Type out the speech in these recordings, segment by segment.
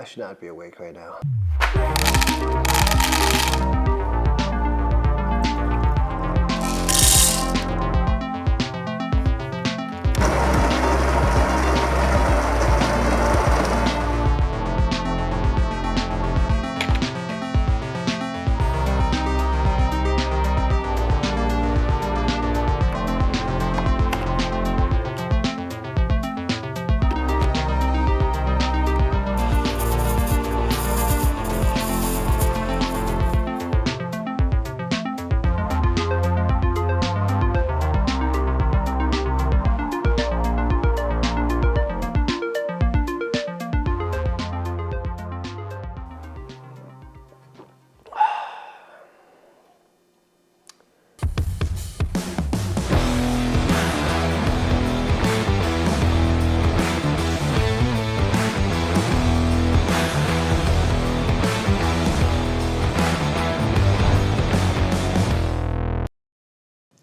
should not be awake right now.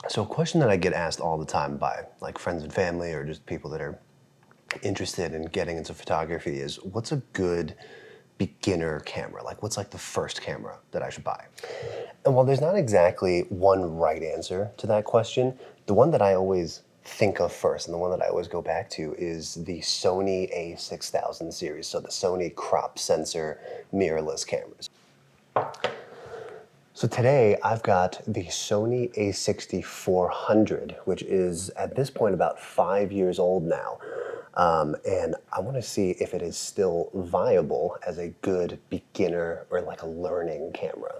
So a question that I get asked all the time by like friends and family or just people that are interested in getting into photography is, what's a good beginner camera? Like, what's like the first camera that I should buy? And while there's not exactly one right answer to that question, the one that I always think of first and the one that I always go back to is the Sony a6000 series. So the Sony crop sensor mirrorless cameras. So today I've got the Sony a6400, which is at this point about 5 years old now. And I want to see if it is still viable as a good beginner or like a learning camera.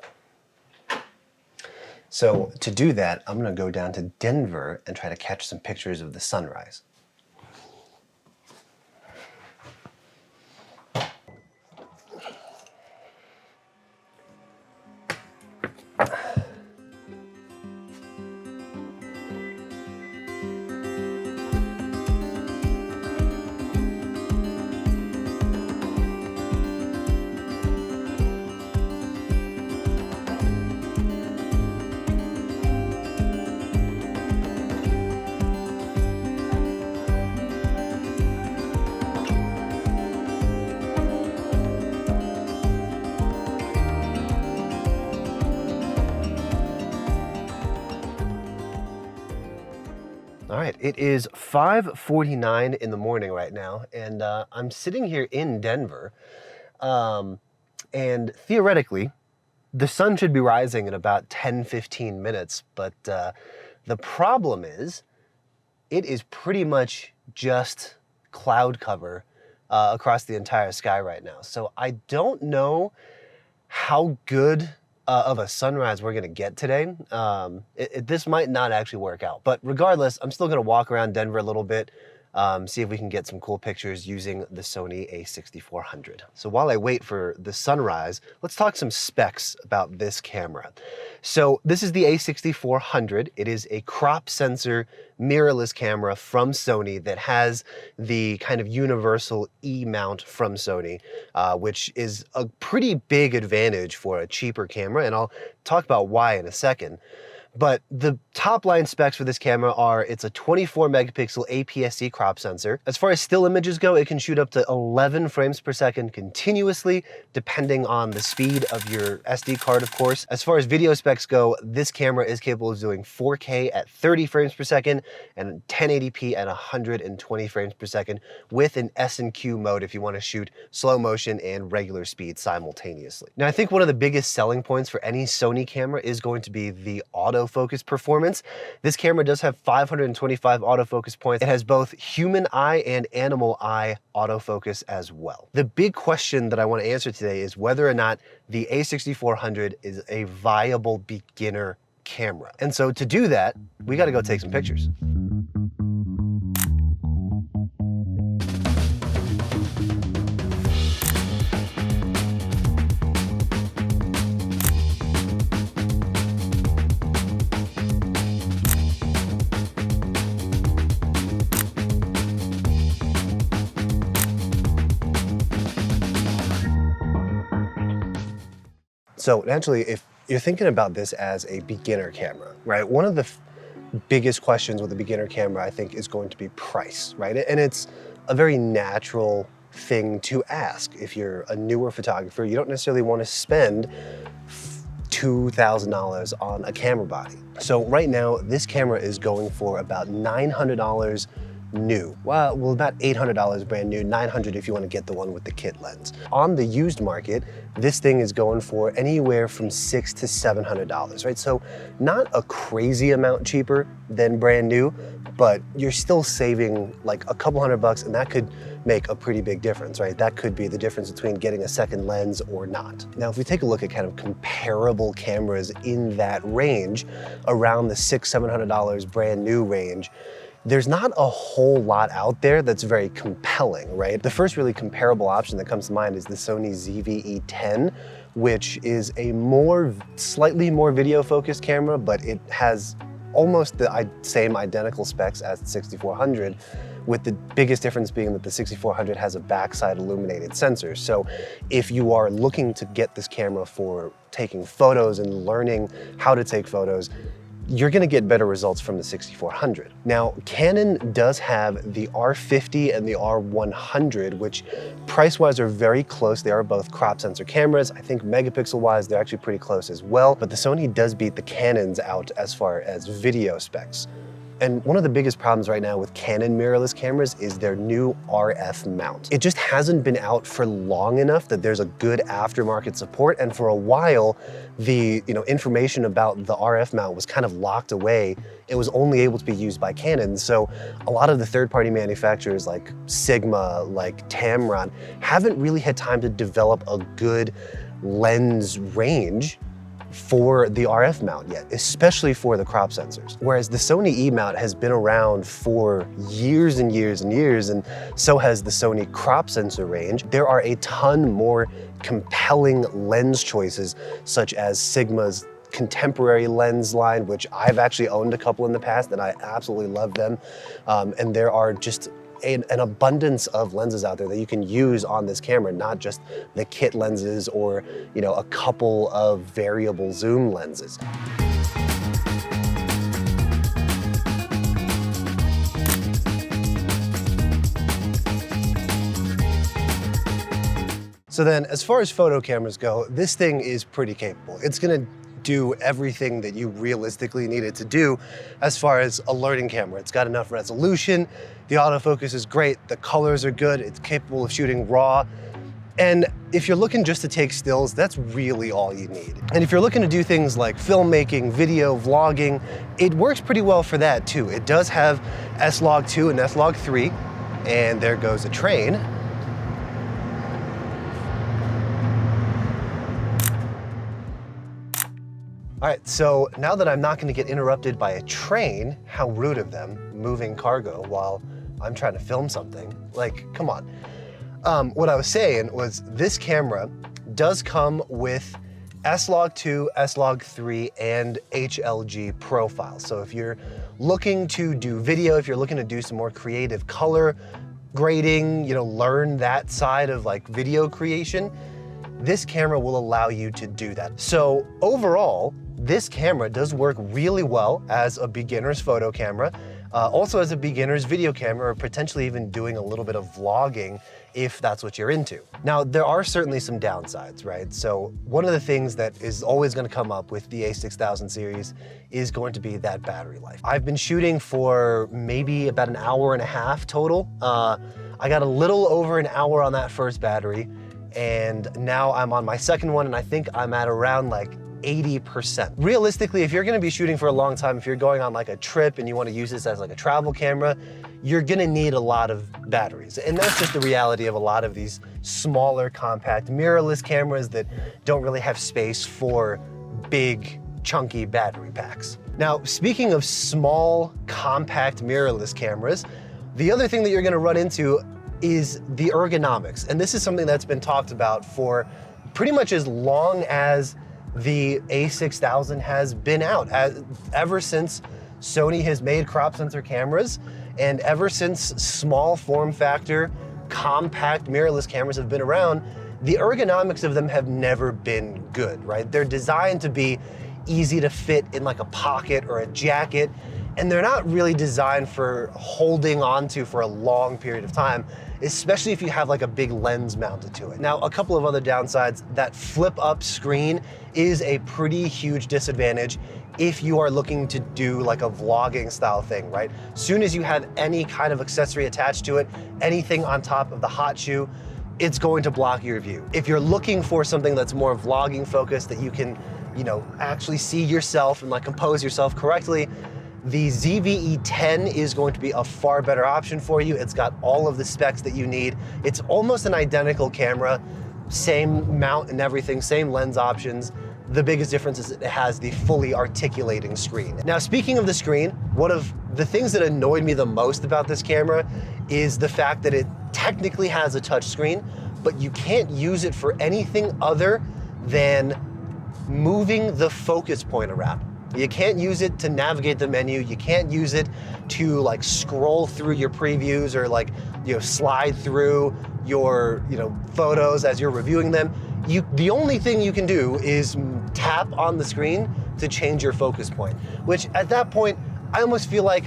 So to do that, I'm going to go down to Denver and try to catch some pictures of the sunrise. All right, it is 5:49 in the morning right now, and I'm sitting here in Denver, and theoretically, the sun should be rising in about 10-15 minutes, but the problem is, it is pretty much just cloud cover across the entire sky right now. So I don't know how good of a sunrise we're gonna get today. This might not actually work out, but regardless, I'm still gonna walk around Denver a little bit, see if we can get some cool pictures using the Sony a6400. So while I wait for the sunrise, let's talk some specs about this camera. So this is the a6400. It is a crop sensor mirrorless camera from Sony that has the kind of universal E-mount from Sony, which is a pretty big advantage for a cheaper camera, and I'll talk about why in a second. But the top line specs for this camera are, it's a 24 megapixel APS-C crop sensor. As far as still images go, it can shoot up to 11 frames per second continuously, depending on the speed of your SD card, of course. As far as video specs go, this camera is capable of doing 4K at 30 frames per second and 1080p at 120 frames per second with an S&Q mode if you want to shoot slow motion and regular speed simultaneously. Now, I think one of the biggest selling points for any Sony camera is going to be the autofocus performance. This camera does have 525 autofocus points. It has both human eye and animal eye autofocus as well. The big question that I want to answer today is whether or not the a6400 is a viable beginner camera. And so to do that, we got to go take some pictures. So naturally, if you're thinking about this as a beginner camera, right? One of the biggest questions with a beginner camera, I think, is going to be price, right? And it's a very natural thing to ask. If you're a newer photographer, you don't necessarily want to spend $2,000 on a camera body. So right now, this camera is going for about $900 new. Well, about $800 brand new, $900 if you want to get the one with the kit lens. On the used market, this thing is going for anywhere from $600 to $700, right? So not a crazy amount cheaper than brand new, but you're still saving like a couple $100, and that could make a pretty big difference, right? That could be the difference between getting a second lens or not. Now, if we take a look at kind of comparable cameras in that range, around the $600, $700 brand new range, there's not a whole lot out there that's very compelling, right? The first really comparable option that comes to mind is the Sony ZV-E10, which is a slightly more video-focused camera, but it has almost the same identical specs as the 6400, with the biggest difference being that the 6400 has a backside illuminated sensor. So if you are looking to get this camera for taking photos and learning how to take photos, you're gonna get better results from the 6400. Now, Canon does have the R50 and the R100, which price-wise are very close. They are both crop sensor cameras. I think megapixel-wise, they're actually pretty close as well, but the Sony does beat the Canons out as far as video specs. And one of the biggest problems right now with Canon mirrorless cameras is their new RF mount. It just hasn't been out for long enough that there's a good aftermarket support, and for a while, the information about the RF mount was kind of locked away. It was only able to be used by Canon, so a lot of the third-party manufacturers like Sigma, like Tamron, haven't really had time to develop a good lens range for the RF mount yet, especially for the crop sensors. Whereas the Sony E mount has been around for years and years and years, and so has the Sony crop sensor range. There are a ton more compelling lens choices, such as Sigma's contemporary lens line, which I've actually owned a couple in the past and I absolutely love them. And there are just an abundance of lenses out there that you can use on this camera, not just the kit lenses or a couple of variable zoom lenses. So then, as far as photo cameras go, this thing is pretty capable. It's gonna do everything that you realistically need it to do as far as a learning camera. It's got enough resolution, the autofocus is great, the colors are good, it's capable of shooting RAW, and if you're looking just to take stills, that's really all you need. And if you're looking to do things like filmmaking, video, vlogging, it works pretty well for that too. It does have SLog 2 and SLog 3, and there goes a train. All right, so now that I'm not gonna get interrupted by a train, how rude of them, moving cargo while I'm trying to film something. Like, come on. What I was saying was this camera does come with SLog 2, SLog 3, and HLG profiles. So if you're looking to do video, if you're looking to do some more creative color grading, learn that side of like video creation, this camera will allow you to do that. So overall, this camera does work really well as a beginner's photo camera, also as a beginner's video camera, or potentially even doing a little bit of vlogging if that's what you're into. Now, there are certainly some downsides, right? So one of the things that is always gonna come up with the A6000 series is going to be that battery life. I've been shooting for maybe about an hour and a half total. I got a little over an hour on that first battery, and now I'm on my second one, and I think I'm at around like 80%. Realistically, if you're gonna be shooting for a long time, if you're going on like a trip and you wanna use this as like a travel camera, you're gonna need a lot of batteries. And that's just the reality of a lot of these smaller, compact, mirrorless cameras that don't really have space for big, chunky battery packs. Now, speaking of small, compact, mirrorless cameras, the other thing that you're gonna run into is the ergonomics. And this is something that's been talked about for pretty much as long as the A6000 has been out, ever since Sony has made crop sensor cameras, and ever since small form factor, compact mirrorless cameras have been around, the ergonomics of them have never been good, right? They're designed to be easy to fit in like a pocket or a jacket, and they're not really designed for holding onto for a long period of time, especially if you have like a big lens mounted to it. Now, a couple of other downsides, that flip up screen is a pretty huge disadvantage if you are looking to do like a vlogging style thing, right? Soon as you have any kind of accessory attached to it, anything on top of the hot shoe, it's going to block your view. If you're looking for something that's more vlogging focused, that you can, you know, actually see yourself and like compose yourself correctly, the ZVE10 is going to be a far better option for you. It's got all of the specs that you need. It's almost an identical camera, same mount and everything, same lens options. The biggest difference is it has the fully articulating screen. Now, speaking of the screen, one of the things that annoyed me the most about this camera is the fact that it technically has a touch screen, but you can't use it for anything other than moving the focus point around. You can't use it to navigate the menu. You can't use it to like scroll through your previews or like, you know, slide through your, you know, photos as you're reviewing them. The only thing you can do is tap on the screen to change your focus point, which at that point, I almost feel like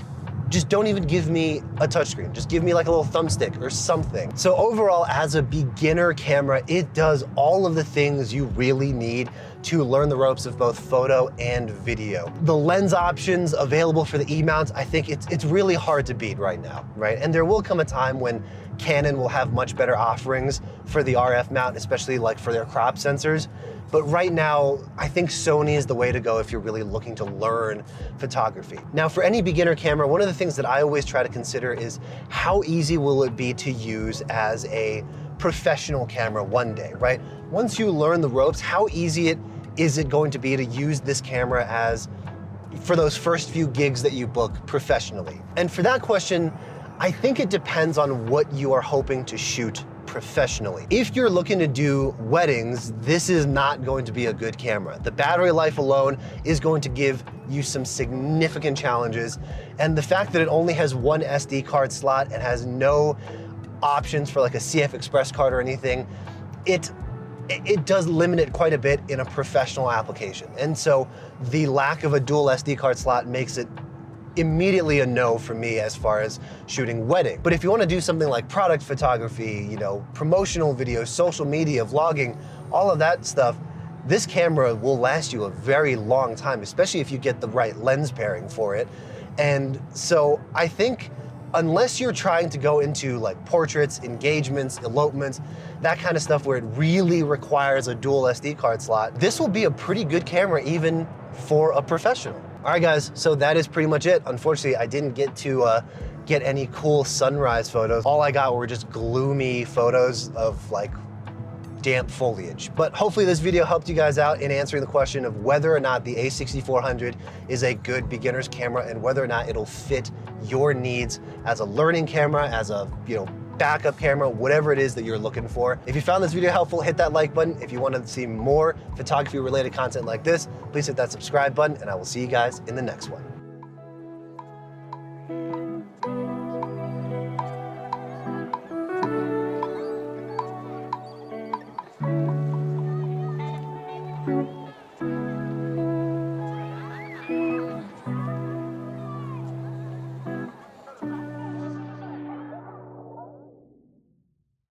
just don't even give me a touchscreen. Just give me like a little thumbstick or something. So overall, as a beginner camera, it does all of the things you really need to learn the ropes of both photo and video. The lens options available for the E-mounts, I think it's really hard to beat right now, right? And there will come a time when Canon will have much better offerings for the RF mount, especially like for their crop sensors. But right now, I think Sony is the way to go if you're really looking to learn photography. Now, for any beginner camera, one of the things that I always try to consider is how easy will it be to use as a professional camera one day, right? Once you learn the ropes, how easy is it going to be to use this camera as for those first few gigs that you book professionally? And for that question, I think it depends on what you are hoping to shoot professionally. If you're looking to do weddings, this is not going to be a good camera. The battery life alone is going to give you some significant challenges. And the fact that it only has one SD card slot and has no options for like a CF Express card or anything, it does limit it quite a bit in a professional application. And so the lack of a dual SD card slot makes it immediately a no for me as far as shooting wedding. But if you want to do something like product photography, you know, promotional videos, social media, vlogging, all of that stuff, this camera will last you a very long time, especially if you get the right lens pairing for it. And so I think unless you're trying to go into like portraits, engagements, elopements, that kind of stuff where it really requires a dual SD card slot, this will be a pretty good camera even for a professional. All right, guys, so that is pretty much it. Unfortunately, I didn't get to get any cool sunrise photos. All I got were just gloomy photos of like damp foliage. But hopefully this video helped you guys out in answering the question of whether or not the a6400 is a good beginner's camera and whether or not it'll fit your needs as a learning camera, as a, you know, backup camera, whatever it is that you're looking for. If you found this video helpful, hit that like button. If you want to see more photography related content like this, please hit that subscribe button and I will see you guys in the next one.